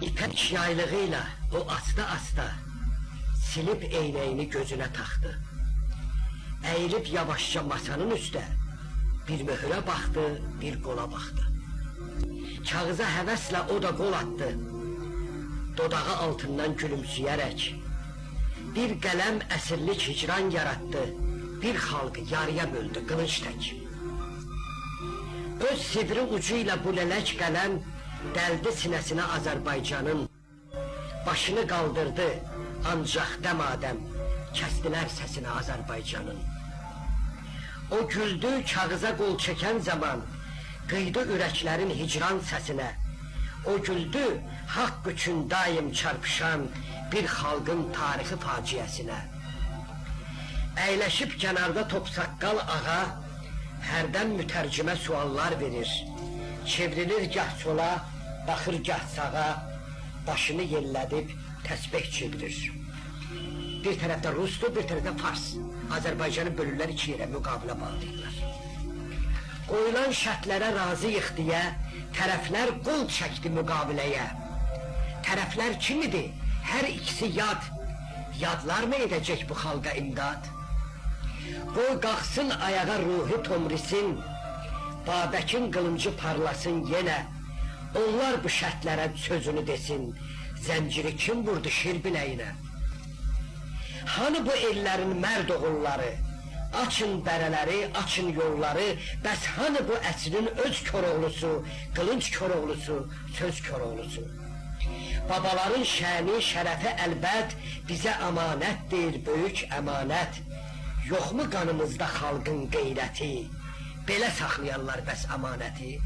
İpek yaylığıyla o asta silip eynəyini gözüne taktı. Eğilip yavaşça masanın üstə bir möhürə baxdı, bir qola baxdı. Kağıza həvəslə o da qol attı. Dodağı altından gülümsəyərək bir qələm əsirlik hicran yarattı. Bir xalqı yarıya böldü qılınc tək. Öz sivri ucuyla bu lələk qələm dəldi sinəsinə Azərbaycanın. Başını qaldırdı, ancaq dəmadəm kəstilər səsini Azərbaycanın. O güldü kağıza qol çəkən zaman, qıydı ürəklərin hicran səsinə. O güldü haqq üçün daim çarpışan bir xalqın tarixi faciəsinə. Əyləşib kənarda topsaqqal ağa, hərdən mütərcimə suallar verir. Çevrilir gah sola, baxır gah sağa, başını yellədib təsbih çevirir. Bir tərəfdə Rusdur, bir tərəfdə Fars. Azərbaycanı bölürlər iki yerə, müqabilə bağlayırlar. Qoyulan şərtlərə razıyıq deyə tərəflər qol çəkdi müqabiləyə. Tərəflər kimidir? Hər ikisi yad. Yadlar mı edəcək bu xalqa imdad? Qoy qalxsın ayağa ruhi tomrisin, Babəkin qılıncı parlasın yenə. Onlar bu şərtlərə sözünü desin, zənciri kim vurdu şir biləyinə? Hani bu ellərin mərd oğulları? Açın bərələri, açın yolları. Bəs hani bu əsrin öz Koroğlusu, qılınc Koroğlusu, söz Koroğlusu? Babaların şəni, şərəfi əlbət bizə əmanətdir, böyük əmanət. Yoxmu qanımızda xalqın qeyrəti? Belə saxlayarlar bəs əmanəti?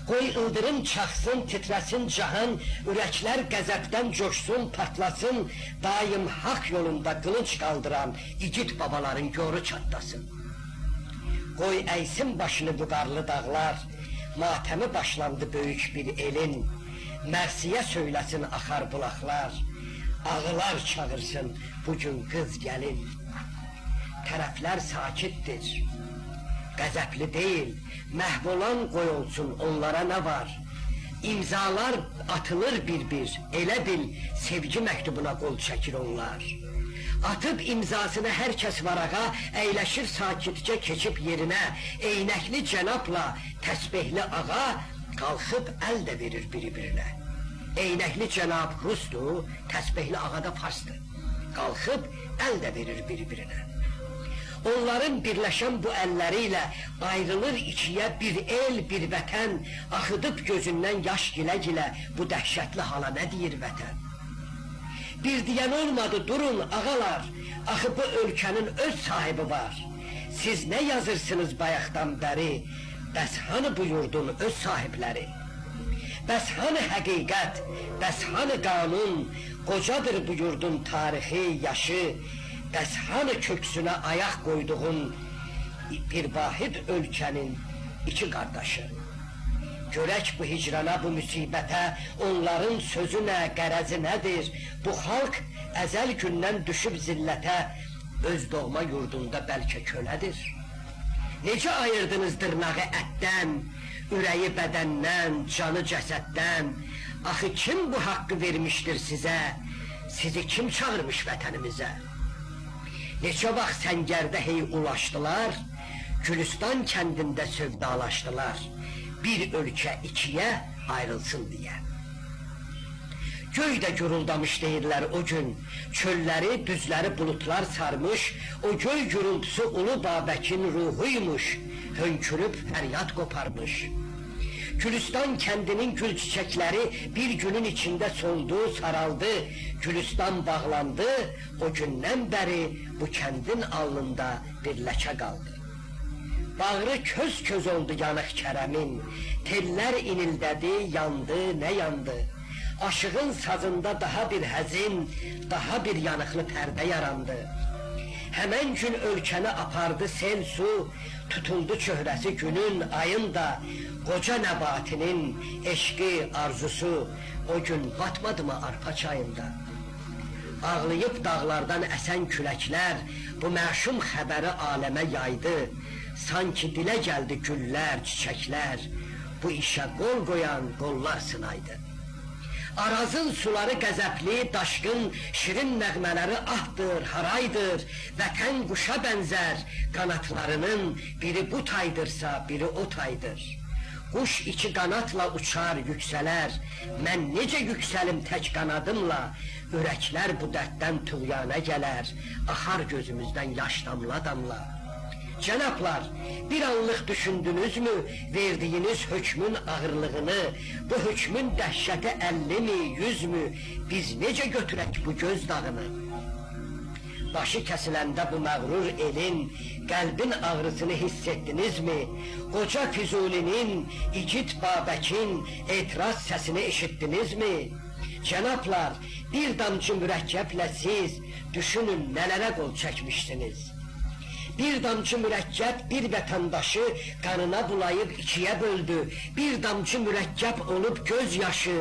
Qoy ildırım çaxsın, titrəsin cahan, ürəklər qəzəbdən coşsun, patlasın, daim haqq yolunda qılınc qaldıran igid babaların yoru çatlasın. Qoy əysin başını bu qarlı dağlar, matəmi başlandı böyük bir elin, mərsiyə söyləsin axar bulaqlar, ağılar çağırsın bugün qız gəlin. Tərəflər sakitdir, qəzəbli deyil, məhv olan qoy olsun, onlara nə var? İmzalar atılır bir-bir, elə bil sevgi məktubuna qol çəkir onlar. Atıb imzasını hər kəs varağa, əyləşir sakitcə keçib yerinə, eynəkli cənabla təsbihli ağa qalxıb əl də verir biri-birinə. Eynəkli cənab Rusdur, təsbihli ağa da Farsdır. Qalxıb əl də verir biri-birinə. Onların birləşən bu əlləri ilə ayrılır ikiyə bir el, bir vətən, axıdıb gözündən yaş gilə-gilə bu dəhşətli hala nə deyir vətən? Bir deyən olmadı, durun ağalar, axı bu ölkənin öz sahibi var. Siz nə yazırsınız bayaqdan bəri, bəs hani bu yurdun öz sahibləri? Bəs hani həqiqət, bəs hani qanun, qocadır bu yurdun tarixi, yaşı, bəs hani köksünə ayaq qoyduğun bir vahid ölkənin iki qardaşı? Görək bu hicrana, bu müsibətə, onların sözü nə, qərəzi nədir? Bu xalq əzəl gündən düşüb zillətə, öz doğma yurdunda bəlkə kölədir. Necə ayırdınız dırnağı ətdən, ürəyi bədəndən, canı cəsəddən? Axı kim bu haqqı vermişdir sizə? Sizi kim çağırmış vətənimizə? Neçə vaxt səngərdə hey ulaşdılar, Gülüstan kəndində sövdalaşdılar, bir ölkə ikiyə ayrılsın deyə. Göy də güruldamış deyirlər o gün, çölləri, düzləri bulutlar sarmış, o göy gürültüsü ulu Babəkin ruhuymuş, hönkürüb fəryad qoparmış. Gülüstan kəndinin gül çiçəkləri bir günün içində soldu, saraldı, Gülüstan bağlandı, o gündən bəri bu kəndin alnında bir ləkə qaldı. Bağrı köz-köz oldu yanıq Kərəmin, tellər inildədi, yandı, nə yandı? Aşığın sazında daha bir həzin, daha bir yanıqlı pərdə yarandı. Həmən gün ölkəni apardı sel su, tutuldu çöhrəsi günün, ayın da, qoca nəbatinin eşqi, arzusu o gün batmadı mı arpa çayında? Ağlayıb dağlardan əsən küləklər bu məşum xəbəri aləmə yaydı. Sanki dilə gəldi güllər, çiçəklər, bu işə qol qoyan qollar sınaydı. Arazın suları qəzəbli, daşqın, şirin nəğmələri ahdır, haraydır. Vətən quşa bənzər, qanatlarının biri bu taydırsa, biri o taydır. Quş iki qanatla uçar, yüksələr. Mən necə yüksəlim tək qanadımla? Ürəklər bu dərddən tuğyana gələr, axar gözümüzdən yaş damla damla. Cənablar, bir anlıq düşündünüzmü verdiyiniz hökmün ağırlığını, bu hökmün dəhşəti 50 mi, 100 mü, biz necə götürək bu göz dağını? Başı kəsiləndə bu məğrur elin, qəlbin ağrısını hiss etdinizmi? Qoca Füzulinin, İgid Babəkin etiraz səsini eşitdinizmi? Cənablar, bir damcı mürəkkəblə siz düşünün nələrə qol çəkmişsiniz. Bir damcı mürəkkəb bir vətəndaşı qanına bulayıb ikiyə böldü. Bir damcı mürəkkəb olub göz yaşı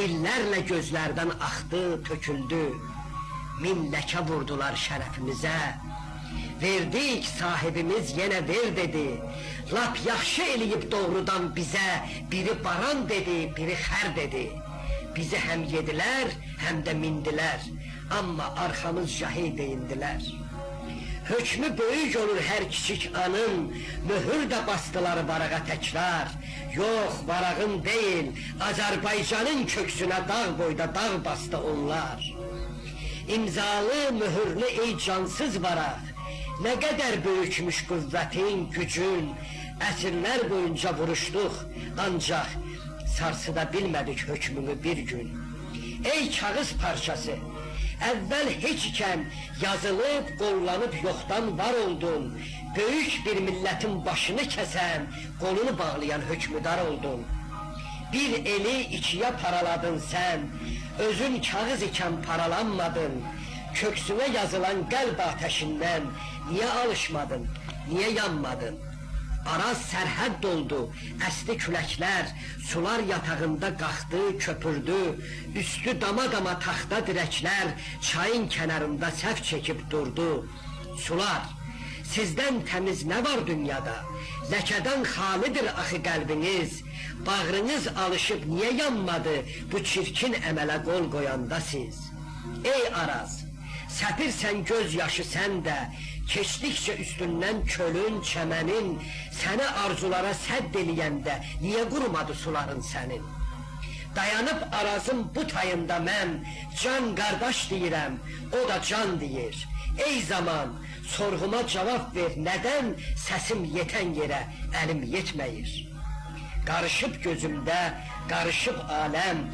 illərlə gözlərdən axdı, töküldü. Min ləkə vurdular şərəfimizə. Verdik, sahibimiz yenə ver dedi. Lap yaxşı eləyib doğrudan bizə, biri baran dedi, biri xər dedi. Bizi həm yedilər, həm də mindilər, amma arxamızca hey deyindilər. Hökmü böyük olur hər kiçik anın, mühür də bastılar varağa təkrar. Yox, varağın deyil, Azərbaycanın köksünə dağ boyda dağ bastı onlar. İmzalı, mühürlü ey cansız varaq, nə qədər böyükmüş qüvvətin, gücün, əsrlər boyunca vuruşduq, ancaq sarsıda bilmədik hökmünü bir gün. Ey kağız parçası, əvvəl heç ikən yazılıb, qollanıb yoxdan var oldun. Böyük bir millətin başını kəsən, qolunu bağlayan hökmüdar oldun. Bir eli ikiyə paraladın sən, özün kağız ikən paralanmadın. Köksünə yazılan qəlb ateşindən niyə alışmadın, niyə yanmadın? Araz sərhəd oldu, əsdi küləklər, sular yatağında qalxdı, köpürdü, üstü dama-dama taxta dirəklər, çayın kənarında səhv çəkib durdu. Sular, sizdən təmiz nə var dünyada? Ləkədən xalidir axı qəlbiniz, bağrınız alışıb niyə yanmadı bu çirkin əmələ qol qoyanda siz? Ey Araz, səpirsən göz yaşı sən də, keçdikcə üstündən kölün, çəmənin, səni arzulara sədd eləyəndə niyə qurumadı suların sənin? Dayanıb Arazın bu tayında mən can qardaş deyirəm, o da can deyir. Ey zaman, sorğuma cavab ver, nədən səsim yetən yerə əlim yetməyir? Qarışıb gözümdə, qarışıb aləm,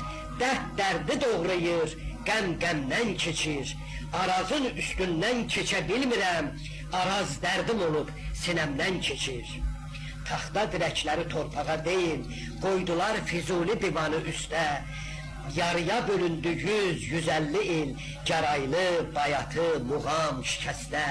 dərd dərdi doğrayır, qəm qəmdən keçir. Arazın üstündən keçə bilmirəm, Araz dərdim olub sinəmdən keçir. Taxta dirəkləri torpağa deyil, qoydular Füzuli divanı üstə. Yarıya bölündü 100-150 il, gəraylı, bayatı, muğam, şikəstə.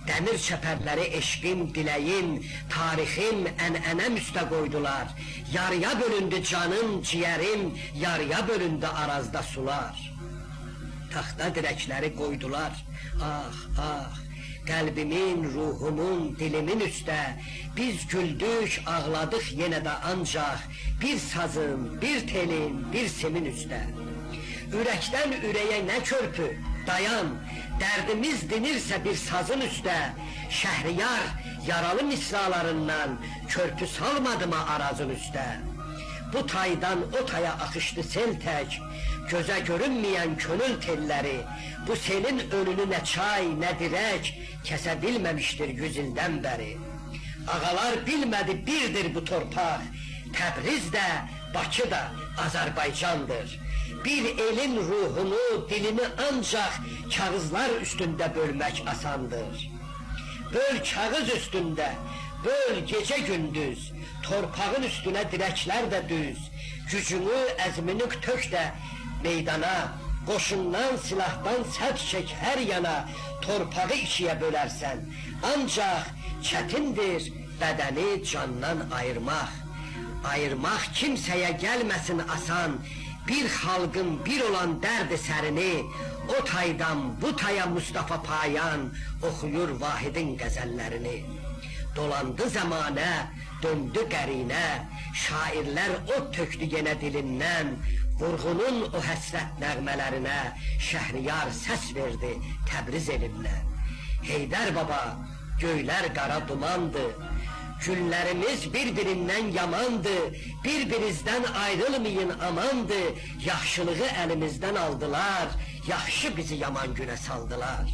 Dəmir çəpərləri eşqim, diləyim, tarixim, ənənəm üstə qoydular. Yarıya bölündü canım, ciyərim, yarıya bölündü Arazda sular. Taxta dirəkləri qoydular, ah, ah, qəlbimin, ruhumun, dilimin üstə. Biz güldük, ağladıq yenə də ancaq bir sazın, bir telin, bir simin üstə. Ürəkdən ürəyə nə körpü, dayan, dərdimiz dinirsə bir sazın üstə. Şəhriyar yaralı misralarından körpü salmadı mı Arazın üstə? Bu taydan o taya axışdı sel tək, gözə görünməyən könül telləri. Bu selin önünü nə çay, nə dirək kəsə bilməmişdir 100 ildən bəri. Ağalar bilmədi birdir bu torpaq, Təbriz də, Bakı da Azərbaycandır. Bir elin ruhunu, dilini ancaq kağızlar üstündə bölmək asandır. Böl kağız üstündə, böl gecə gündüz, torpağın üstünə dirəklər də düz. Gücünü, əzmini tök də meydana, qoşundan, silahdan sədd çək hər yana, torpağı ikiyə bölərsən. Ancaq çətindir bədəni candan ayırmaq. Ayırmaq kimsəyə gəlməsin asan, bir xalqın bir olan dərdi sərini, o taydan bu taya Mustafa Payan oxuyur Vahidin qəzəllərini. Dolandı zəmanə, döndü qərinə, şairlər od tökdü yenə dilindən, Vurğunun o həsrət nəğmələrinə Şəhriyar səs verdi Təbriz elinlə. Heydər baba, göylər qara dumandı, günlərimiz bir-birindən yamandı, bir-birinizdən ayrılmayın amandı, yaxşılığı əlimizdən aldılar, yaxşı bizi yaman günə saldılar.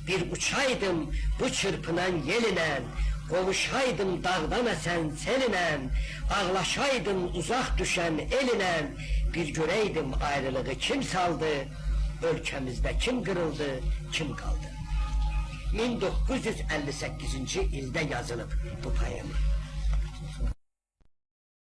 Bir uçaydım bu çırpınan yelinə, qovuşaydım dağdan əsən selinə, ağlaşaydım uzaq düşən elinə, bir görəydim ayrılığı kim saldı, ölkəmizdə kim qırıldı, kim qaldı. 1958-ci ildə yazılıb bu poema.